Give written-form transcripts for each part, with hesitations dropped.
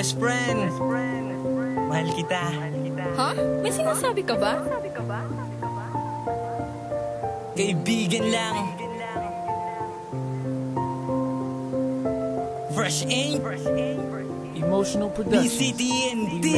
Best friend, mahal kita. Ha? May sinasabi ka ba? Kaibigan lang. Fresh Ink, Emotional production. DCTNT.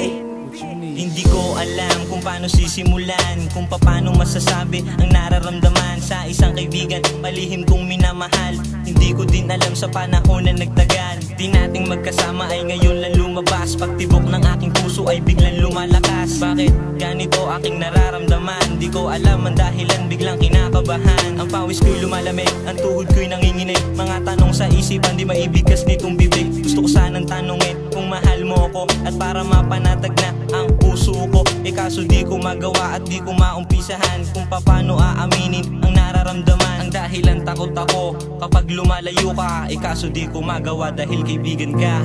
What you need. Hindi ko alam kung paano sisimulan, kung paano masasabi ang nararamdaman sa isang kaibigan, palihim kong minamahal. Hindi ko din alam sa panahon na nagtagal, di nating magkasama ay ngayon lang lumabas. Pagtibok ng aking puso ay biglang lumalakas. Bakit ganito aking nararamdaman? Di ko alam ang dahilan, biglang kinakabahan. Ang pawis ko'y lumalamig, ang tuhod ko'y nanginginig. Mga tanong sa isipan, di maibigkas nitong bibig. Gusto ko sanang tanungin kung mahal mo ko, at para mapanatag na ang puso ko. Kaso di ko magawa at di ko maumpisahan kung paano aaminin ang nararamdaman. Ang dahilan takot ako kapag lumalayo ka, kaso di ko magawa dahil kaibigan ka.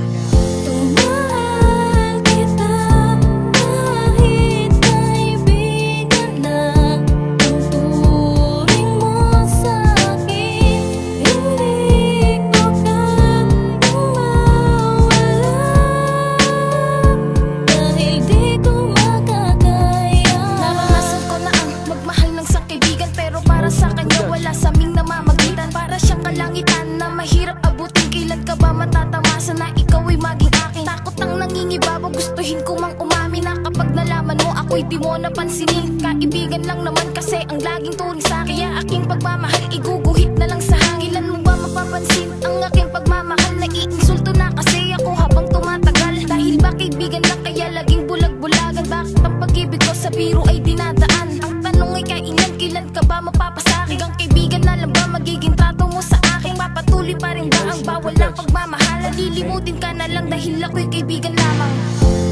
Gustuhin ko mang umamin na kapag nalaman mo ako'y di mo napansinin. Kaibigan lang naman kasi ang laging turing sa'kin, kaya aking pagmamahal iguguhit na lang sa hangin. Ilan mo ba mapapansin ang aking pagmamahal? Naiinsulto na kasi ako habang tumatagal. Dahil ba kaibigan lang kaya laging bulag-bulagan? Bakit ang pag-ibig ko sa biro ay dinadaan? Ang tanong ay kailan ka ba mapapasakin? Hanggang kaibigan na lang ba magiging trato mo sa akin? Papatuloy pa rin ba ang bawal ng pagmamahal? Lilimutin ka na lang dahil ako'y kaibigan lamang.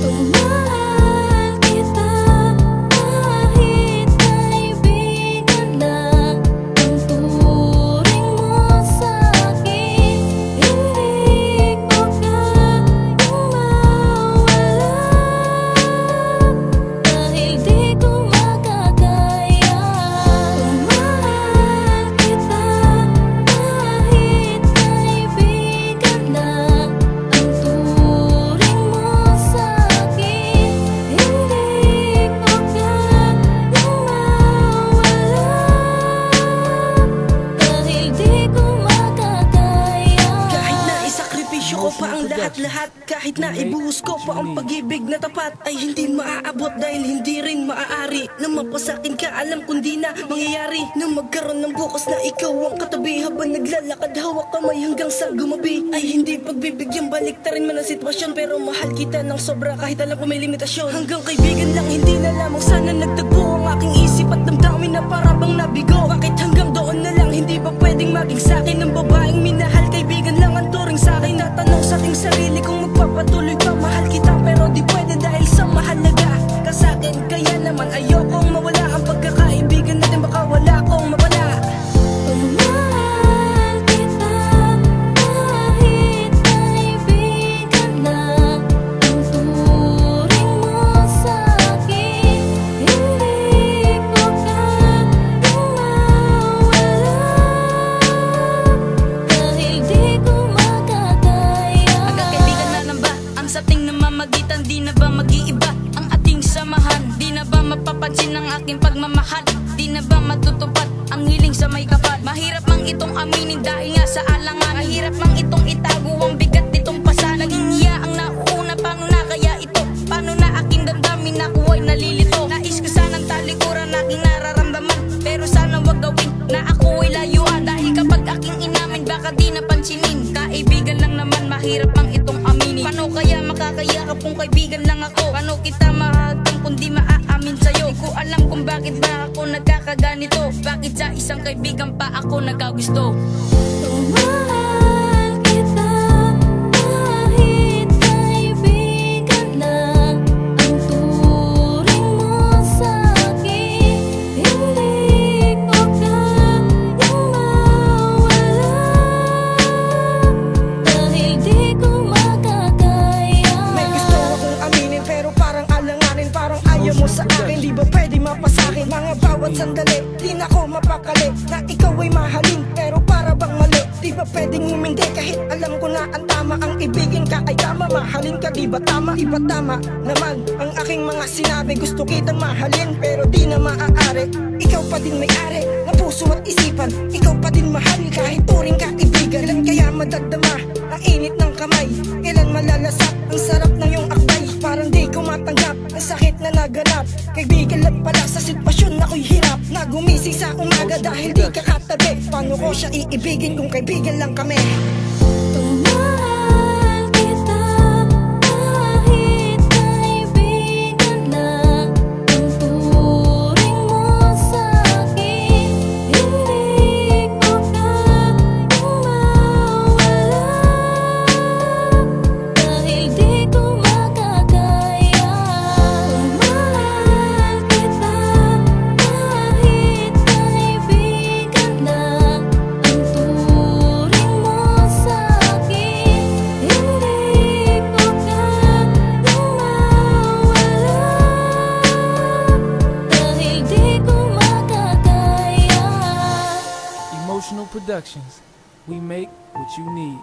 Mahal kita kahit kaibigan lang. Ang turing mo sa'kin, hindi ko kayang mawala. Dahil di ko makakaya. Mahal kita kahit kaibigan lang. Ang turing mo sa'kin, lahat. Kahit na ibuhos ko pa ang pag-ibig na tapat, ay hindi maaabot dahil hindi rin maaari na mapasakin ka. Alam kung di na mangyayari na magkaroon ng bukas na ikaw ang katabi habang naglalakad hawak kamay hanggang sa gumabi. Ay hindi pagbibigyan, baliktarin man ang sitwasyon, pero mahal kita ng sobra kahit alam ko may limitasyon. Hanggang kaibigan lang, hindi na lamang sana nagtagpo ang aking isip at damdamin na parabang nabigo. Bakit hanggang doon na lang, hindi ba pwedeng maging sakin ng babaeng minahal? Kaibigan lang ang turing sakin. Natanong sa aking sarili kung magpapatuloy pa. Mahal kita pero di pwede dahil sa mahalaga ka sakin. Kaya naman ayokong mawala ang pagkakaibigan natin, baka wala akong mawala. Mahal kita kahit kaibigan lang. Ang turing mo sa'kin, hindi ko kayang mawala. Dahil di ko makakaya. Magkakaibigan na lang ba ang sating namamagitan? Di na ba mag-iiba ang ating samahan? Di na ba mapapansin ang aking pagmamahal? Di na ba matutupad ang hiling sa may kapal? Mahirap mang itong aminin dahil nga sa alangan. Mahirap mang itong itago ang bigat nitong pasan. Naging iya ang nauuna, paano na kaya ito? Paano na aking damdamin na ako'y nalilito? Nais ko sanang talikuran aking nararamdaman, pero sana wag gawin na ako'y layuan. Dahil kapag aking inamin baka di napansinin. Kaibigan lang naman, mahirap mang itong aminin. Paano kaya makakayakap kung kaibigan lang ako? Paano kita mahagdan kung di maaamin sa'yo? Di ko alam kung bakit ba ako nagkakaganito. Bakit sa isang kaibigan pa ako nagkagusto? Mahal kita kahit kaibigan lang. Ang turing mo sa'kin, hindi ko kayang mawala. Dahil di ko makakaya. May gusto akong aminin pero parang alanganin. Parang ayaw mo sa akin, di ba pwede mapasakin? Mga bawat sandali, di na ako mapakali na ikaw ay mahalin, pero para bang mali. Di ba pwedeng humindi kahit alam ko na ang tama. Ang ibigin ka ay tama, mahalin ka di ba tama? Di ba tama naman ang aking mga sinabi? Gusto kitang mahalin pero di na maaari. Ikaw pa din may-ari ng puso at isipan. Ikaw pa din mahal kahit turing ka ibigan. Kailan kaya madadama ang init ng kamay? Kailan malalasap ang sarap ng iyong akbay? Parang di ko matanggap ang sakit na naganap. Kaibigan lang pala sa sitwasyon ako'y hirap na gumising sa umaga dahil di ka katabi. Paano ko siya iibigin kung kaibigan lang kami? Mahal kita kahit kaibigan lang ang turing mo sa'kin. Hindi ko kayang mawala dahil di ko makakaya. Mahal kita kahit kaibigan lang ang turing mo sa'kin. Hindi ko kayang mawala dahil di ko makakaya. Emotional Productions. We make what you need.